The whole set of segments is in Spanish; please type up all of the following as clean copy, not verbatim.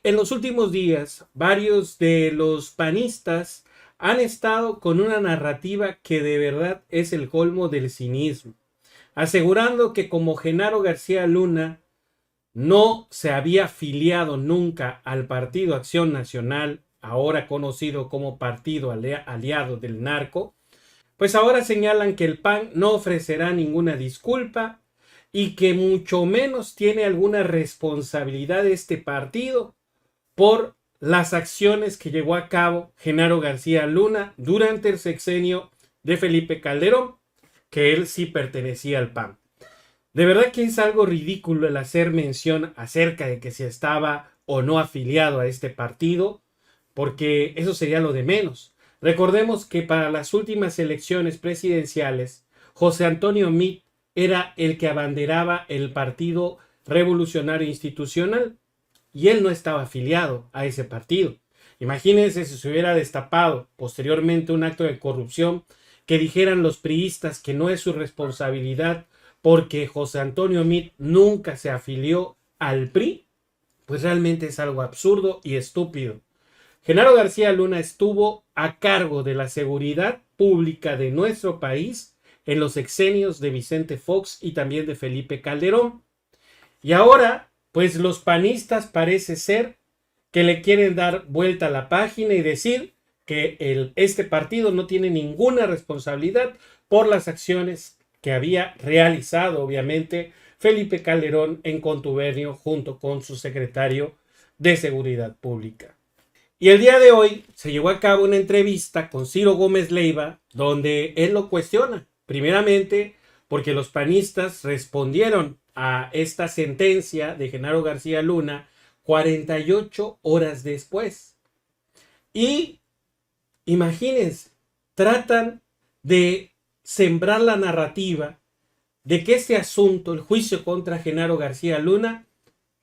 En los últimos días, varios de los panistas han estado con una narrativa que de verdad es el colmo del cinismo, asegurando que como Genaro García Luna no se había afiliado nunca al Partido Acción Nacional, ahora conocido como Partido Aliado del Narco, pues ahora señalan que el PAN no ofrecerá ninguna disculpa y que mucho menos tiene alguna responsabilidad de este partido por las acciones que llevó a cabo Genaro García Luna durante el sexenio de Felipe Calderón, que él sí pertenecía al PAN. De verdad que es algo ridículo el hacer mención acerca de que si estaba o no afiliado a este partido, porque eso sería lo de menos. Recordemos que para las últimas elecciones presidenciales, José Antonio Meade era el que abanderaba el Partido Revolucionario Institucional y él no estaba afiliado a ese partido. Imagínense si se hubiera destapado posteriormente un acto de corrupción, que dijeran los priistas que no es su responsabilidad porque José Antonio Meade nunca se afilió al PRI, pues realmente es algo absurdo y estúpido. Genaro García Luna estuvo a cargo de la seguridad pública de nuestro país en los sexenios de Vicente Fox y también de Felipe Calderón. Y ahora, pues los panistas parece ser que le quieren dar vuelta a la página y decir que este partido no tiene ninguna responsabilidad por las acciones que había realizado, obviamente, Felipe Calderón en contubernio junto con su secretario de Seguridad Pública. Y el día de hoy se llevó a cabo una entrevista con Ciro Gómez Leiva, donde él lo cuestiona, primeramente porque los panistas respondieron a esta sentencia de Genaro García Luna 48 horas después. Y imagínense, tratan de sembrar la narrativa de que este asunto, el juicio contra Genaro García Luna,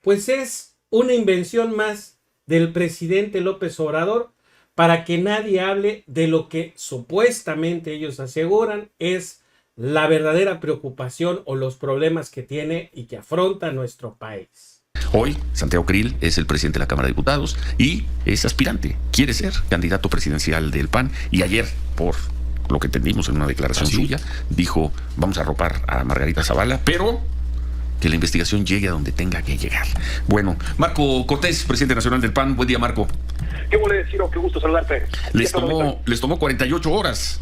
pues es una invención más del presidente López Obrador para que nadie hable de lo que supuestamente ellos aseguran es la verdadera preocupación o los problemas que tiene y que afronta nuestro país. Hoy, Santiago Krill es el presidente de la Cámara de Diputados y es aspirante, quiere ser candidato presidencial del PAN, y ayer, por lo que entendimos en una declaración suya, dijo, vamos a arropar a Margarita Zavala, pero que la investigación llegue a donde tenga que llegar. Bueno, Marco Cortés, presidente nacional del PAN, buen día, Marco. ¿Qué vuelve, Ciro? Qué gusto saludarte. Les tomó 48 horas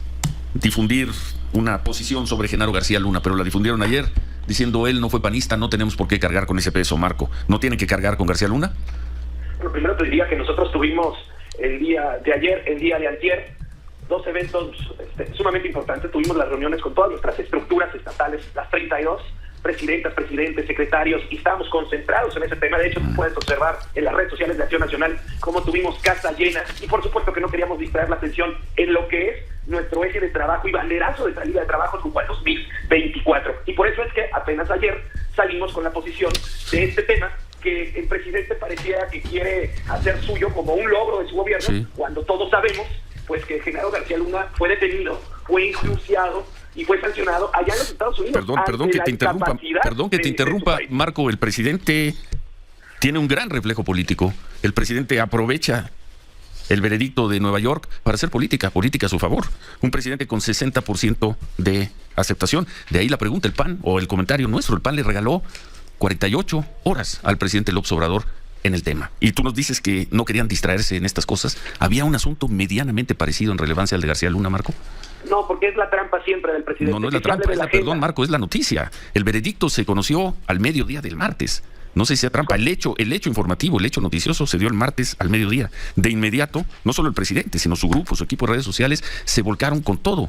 difundir una posición sobre Genaro García Luna, pero la difundieron ayer diciendo él no fue panista, no tenemos por qué cargar con ese peso, Marco. ¿No tienen que cargar con García Luna? Bueno, primero te diría que nosotros tuvimos el día de ayer, el día de antier, dos eventos sumamente importantes. Tuvimos las reuniones con todas nuestras estructuras estatales, las 32, presidentas, presidentes, secretarios, y estábamos concentrados en ese tema. De hecho, tú puedes observar en las redes sociales de Acción Nacional cómo tuvimos casa llena, y por supuesto que no queríamos distraer la atención en lo que es nuestro eje de trabajo y banderazo de salida de trabajo rumbo al 2024. Y por eso es que apenas ayer salimos con la posición de este tema, que el presidente pareciera que quiere hacer suyo como un logro de su gobierno, cuando todos sabemos pues que Genaro García Luna fue detenido, fue enjuiciado y fue sancionado allá en los Estados Unidos. Perdón que te interrumpa, Marco. El presidente tiene un gran reflejo político. El presidente aprovecha el veredicto de Nueva York para hacer política a su favor. Un presidente con 60% de aceptación. De ahí la pregunta, el PAN, o el comentario nuestro, el PAN le regaló 48 horas al presidente López Obrador en el tema. Y tú nos dices que no querían distraerse en estas cosas. ¿Había un asunto medianamente parecido en relevancia al de García Luna, Marco? No, porque es la trampa siempre del presidente. No es la trampa, perdón, Marco, es la noticia. El veredicto se conoció al mediodía del martes. No sé si sea trampa. El hecho informativo, el hecho noticioso se dio el martes al mediodía. De inmediato, no solo el presidente, sino su grupo, su equipo de redes sociales, se volcaron con todo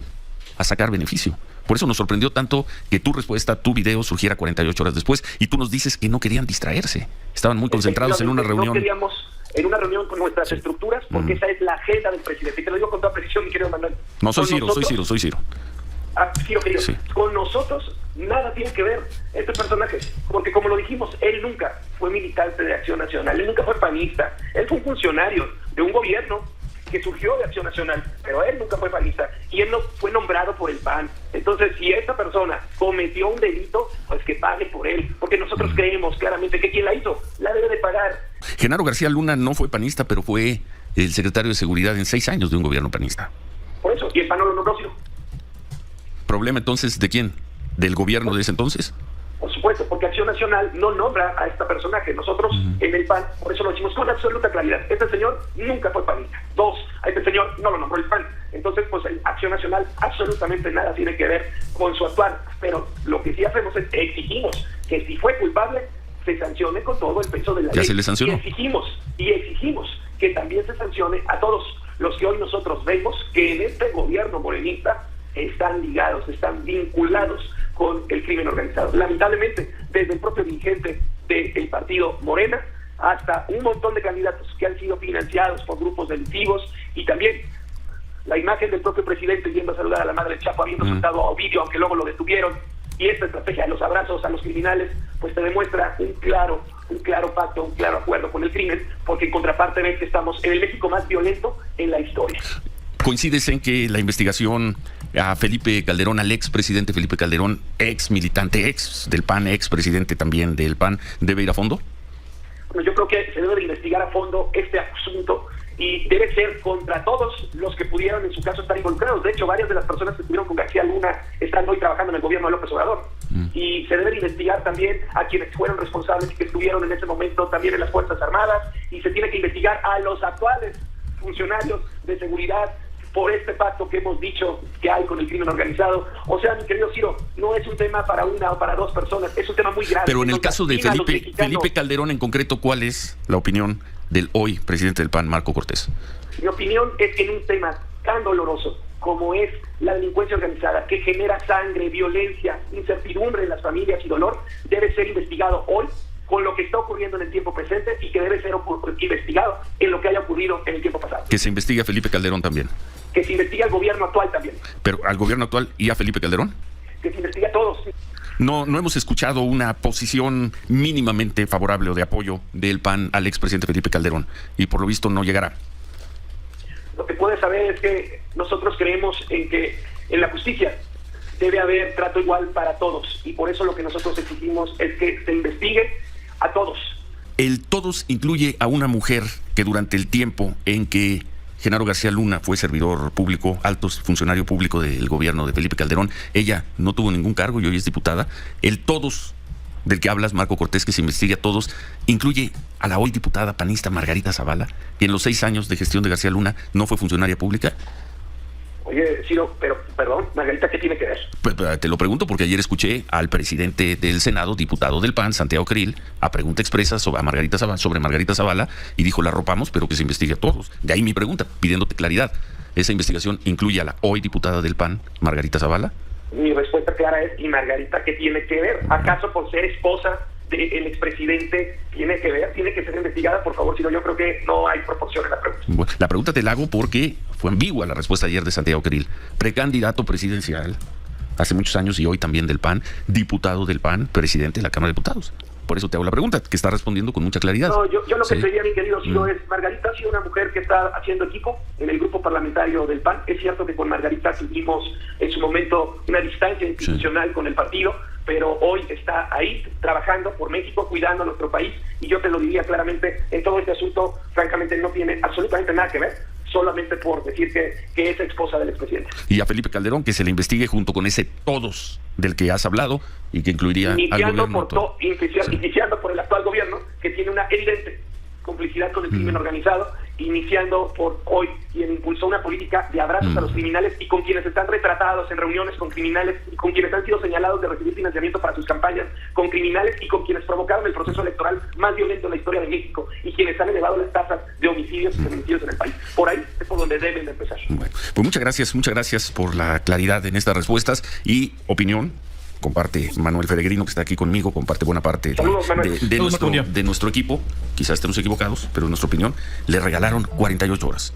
a sacar beneficio. Por eso nos sorprendió tanto que tu respuesta, tu video, surgiera 48 horas después, y tú nos dices que no querían distraerse. Estaban muy concentrados en una reunión. No queríamos en una reunión con nuestras estructuras, porque esa es la agenda del presidente. Y te lo digo con toda precisión, mi querido Manuel. No, soy Ciro. Ciro, querido. Sí. Con nosotros nada tiene que ver este personaje, porque como lo dijimos, él nunca fue militante de Acción Nacional, él nunca fue panista, él fue un funcionario de un gobierno que surgió de Acción Nacional, pero él nunca fue panista y él no fue nombrado por el PAN. Entonces, si esta persona cometió un delito, pues que pague por él, porque nosotros creemos claramente que quien la hizo, la debe de pagar. Genaro García Luna no fue panista, pero fue el secretario de Seguridad en 6 años de un gobierno panista. Por eso, y el PAN no lo nombró, Ciro. ¿Problema entonces de quién? ¿Del gobierno de ese entonces? Por supuesto, porque Acción Nacional no nombra a esta personaje. Nosotros en el PAN, por eso lo decimos con absoluta claridad. Este señor nunca fue panista. 2, a este señor no lo nombró el PAN. Entonces, pues Acción Nacional absolutamente nada tiene que ver con su actuar. Pero lo que sí hacemos es exigimos que si fue culpable, se sancione con todo el peso de la ley. ¿Ya se le sancionó? Y exigimos que también se sancione a todos los que hoy nosotros vemos que en este gobierno morenista están ligados, están vinculados con el crimen organizado. Lamentablemente, desde el propio dirigente del partido Morena hasta un montón de candidatos que han sido financiados por grupos delictivos, y también la imagen del propio presidente yendo a saludar a la madre del Chapo, habiendo soltado a Ovidio, aunque luego lo detuvieron, y esta estrategia de los abrazos a los criminales, pues te demuestra un claro pacto, un claro acuerdo con el crimen, porque en contraparte ves que estamos en el México más violento en la historia. ¿Coincides en que la investigación a Felipe Calderón, al expresidente Felipe Calderón, ex militante, ex del PAN, ex presidente también del PAN, debe ir a fondo? Bueno, yo creo que se debe de investigar a fondo este asunto y debe ser contra todos los que pudieron en su caso estar involucrados. De hecho, varias de las personas que estuvieron con García Luna están hoy trabajando en el gobierno de López Obrador. Y se debe de investigar también a quienes fueron responsables y que estuvieron en ese momento también en las Fuerzas Armadas, y se tiene que investigar a los actuales funcionarios de seguridad por este pacto que hemos dicho que hay con el crimen organizado. O sea, mi querido Ciro, no es un tema para una o para dos personas, es un tema muy grave. Pero en el caso de Felipe Calderón en concreto, ¿cuál es la opinión del hoy presidente del PAN, Marco Cortés? Mi opinión es que en un tema tan doloroso como es la delincuencia organizada, que genera sangre, violencia, incertidumbre en las familias y dolor, debe ser investigado hoy con lo que está ocurriendo en el tiempo presente, y que debe ser investigado en lo que haya ocurrido en el tiempo pasado. Que se investigue a Felipe Calderón también. Que se investigue al gobierno actual también. ¿Pero al gobierno actual y a Felipe Calderón? Que se investigue a todos. No hemos escuchado una posición mínimamente favorable o de apoyo del PAN al expresidente Felipe Calderón, y por lo visto no llegará. Lo que puedes saber es que nosotros creemos en que en la justicia debe haber trato igual para todos, y por eso lo que nosotros exigimos es que se investigue a todos. El todos incluye a una mujer que durante el tiempo en que Genaro García Luna fue servidor público, alto funcionario público del gobierno de Felipe Calderón, ella no tuvo ningún cargo y hoy es diputada. El todos del que hablas, Marco Cortés, que se investigue a todos, incluye a la hoy diputada panista Margarita Zavala, que en los 6 años de gestión de García Luna no fue funcionaria pública. Oye, Ciro, pero, perdón, Margarita, ¿qué tiene que ver? Pues, te lo pregunto porque ayer escuché al presidente del Senado, diputado del PAN, Santiago Krill, a pregunta expresa sobre Margarita Zavala, y dijo, la arropamos, pero que se investigue a todos. De ahí mi pregunta, pidiéndote claridad. ¿Esa investigación incluye a la hoy diputada del PAN, Margarita Zavala? Mi respuesta clara es, ¿y Margarita qué tiene que ver? ¿Acaso por ser esposa del expresidente tiene que ver? Tiene que ser investigada, por favor, si no, yo creo que no hay proporción en la pregunta. Bueno, la pregunta te la hago porque fue ambigua la respuesta ayer de Santiago Krill, precandidato presidencial hace muchos años y hoy también del PAN, diputado del PAN, presidente de la Cámara de Diputados. Por eso te hago la pregunta, que está respondiendo con mucha claridad. No, yo lo que diría, mi querido Ciro, es, Margarita ha sido una mujer que está haciendo equipo en el grupo parlamentario del PAN. Es cierto que con Margarita tuvimos en su momento una distancia institucional con el partido, pero hoy está ahí trabajando por México, cuidando a nuestro país, y yo te lo diría claramente, en todo este asunto, francamente, no tiene absolutamente nada que ver, solamente por decir que es esposa del expresidente. Y a Felipe Calderón, que se le investigue junto con ese todos del que has hablado y que incluiría iniciando al gobierno. Iniciando por el actual gobierno, que tiene una evidente complicidad con el crimen organizado, iniciando por hoy quien impulsó una política de abrazos a los criminales, y con quienes están retratados en reuniones con criminales, y con quienes han sido señalados de recibir financiamiento para sus campañas, con criminales, y con quienes provocaron el proceso electoral más violento en la historia de México, y quienes han elevado las tasas de homicidios y feminicidios en el país. Por ahí es por donde deben de empezar. Bueno, pues muchas gracias por la claridad en estas respuestas y opinión. Comparte Manuel Peregrino, que está aquí conmigo, comparte buena parte de nuestro equipo. Quizás estemos equivocados, pero en nuestra opinión le regalaron 48 horas.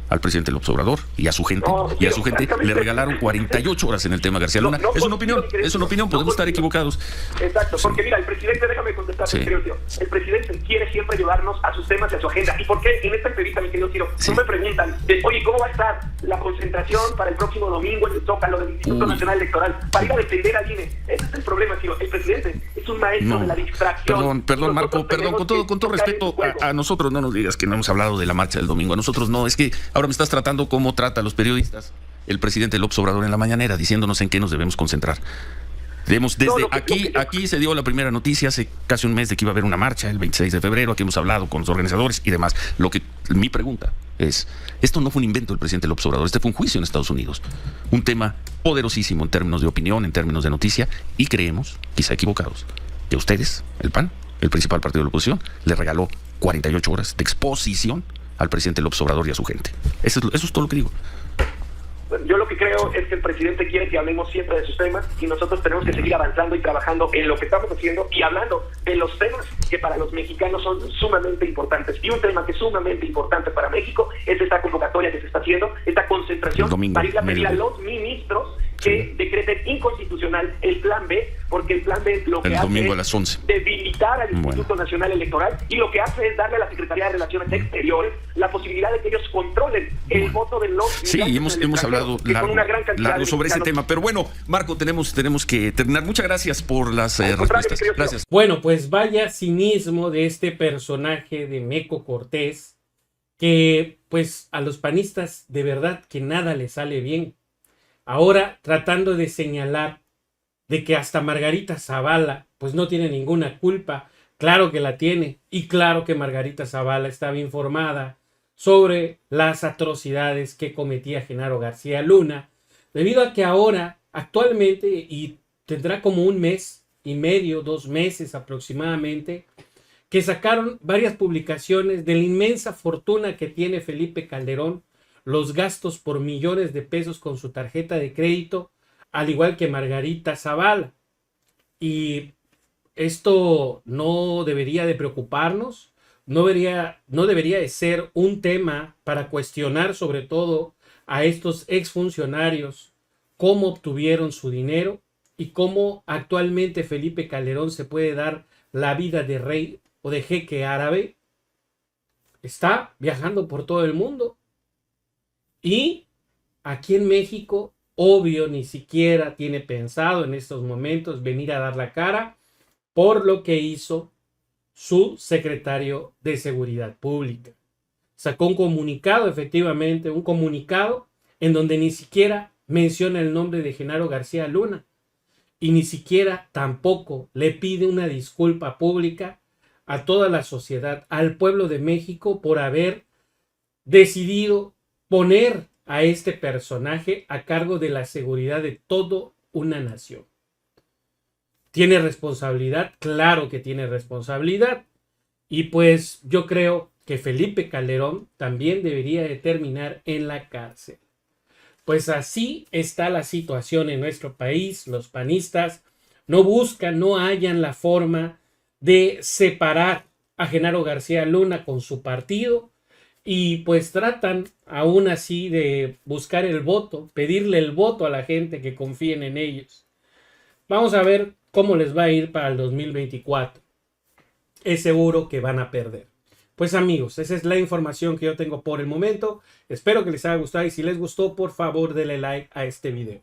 al presidente López Obrador y a su gente, le regalaron 48 horas en el tema García Luna. Es una opinión, podemos estar equivocados. Exacto, porque mira, el presidente, déjame contestar, el presidente quiere siempre llevarnos a sus temas y a su agenda. ¿Y por qué en esta entrevista, mi querido Ciro, no me preguntan, oye, ¿cómo va a estar la concentración para el próximo domingo en el Zócalo del Instituto Nacional Electoral para ir a defender al INE? Ese es el problema, Ciro. El presidente es un maestro de la distracción. Perdón, Marco, con todo respeto, a nosotros no nos digas que no hemos hablado de la marcha del domingo. A nosotros no, es que ahora me estás tratando como trata a los periodistas el presidente López Obrador en la mañanera, diciéndonos en qué nos debemos concentrar. Aquí se dio la primera noticia hace casi un mes de que iba a haber una marcha el 26 de febrero, aquí hemos hablado con los organizadores y demás. Mi pregunta es, esto no fue un invento del presidente López Obrador, este fue un juicio en Estados Unidos, un tema poderosísimo en términos de opinión, en términos de noticia, y creemos, quizá equivocados, que ustedes, el PAN, el principal partido de la oposición, le regaló 48 horas de exposición al presidente López Obrador y a su gente. Eso es todo lo que digo. Yo lo que creo es que el presidente quiere que hablemos siempre de sus temas y nosotros tenemos que seguir avanzando y trabajando en lo que estamos haciendo y hablando de los temas que para los mexicanos son sumamente importantes. Y un tema que es sumamente importante para México es esta convocatoria que se está haciendo, esta concentración para ir a pedir a los ministros que decreten inconstitucional el plan B, porque el plan B lo que hace a las 11. es debilitar al Instituto Nacional Electoral y lo que hace es darle a la Secretaría de Relaciones Exteriores la posibilidad de que ellos controlen el voto de los... Sí, hemos hablado largo sobre ese tema, pero bueno, Marco, tenemos que terminar. Muchas gracias por las respuestas. Gracias. Bueno, pues vaya cinismo de este personaje de Meco Cortés, que pues a los panistas de verdad que nada les sale bien. Ahora tratando de señalar de que hasta Margarita Zavala pues no tiene ninguna culpa. Claro que la tiene, y claro que Margarita Zavala estaba informada sobre las atrocidades que cometía Genaro García Luna, debido a que ahora, actualmente, y tendrá como un mes y medio, 2 meses aproximadamente, que sacaron varias publicaciones de la inmensa fortuna que tiene Felipe Calderón, los gastos por millones de pesos con su tarjeta de crédito, al igual que Margarita Zavala. Y esto no debería de preocuparnos, no debería de ser un tema para cuestionar sobre todo a estos exfuncionarios cómo obtuvieron su dinero y cómo actualmente Felipe Calderón se puede dar la vida de rey o de jeque árabe. Está viajando por todo el mundo. Y aquí en México, obvio, ni siquiera tiene pensado en estos momentos venir a dar la cara por lo que hizo su secretario de Seguridad Pública. Sacó un comunicado, efectivamente, un comunicado en donde ni siquiera menciona el nombre de Genaro García Luna y ni siquiera tampoco le pide una disculpa pública a toda la sociedad, al pueblo de México, por haber decidido poner a este personaje a cargo de la seguridad de toda una nación. ¿Tiene responsabilidad? Claro que tiene responsabilidad. Y pues yo creo que Felipe Calderón también debería de terminar en la cárcel. Pues así está la situación en nuestro país. Los panistas no buscan, no hallan la forma de separar a Genaro García Luna con su partido. Y pues tratan aún así de buscar el voto, pedirle el voto a la gente que confíen en ellos. Vamos a ver cómo les va a ir para el 2024. Es seguro que van a perder. Pues amigos, esa es la información que yo tengo por el momento. Espero que les haya gustado y si les gustó, por favor denle like a este video.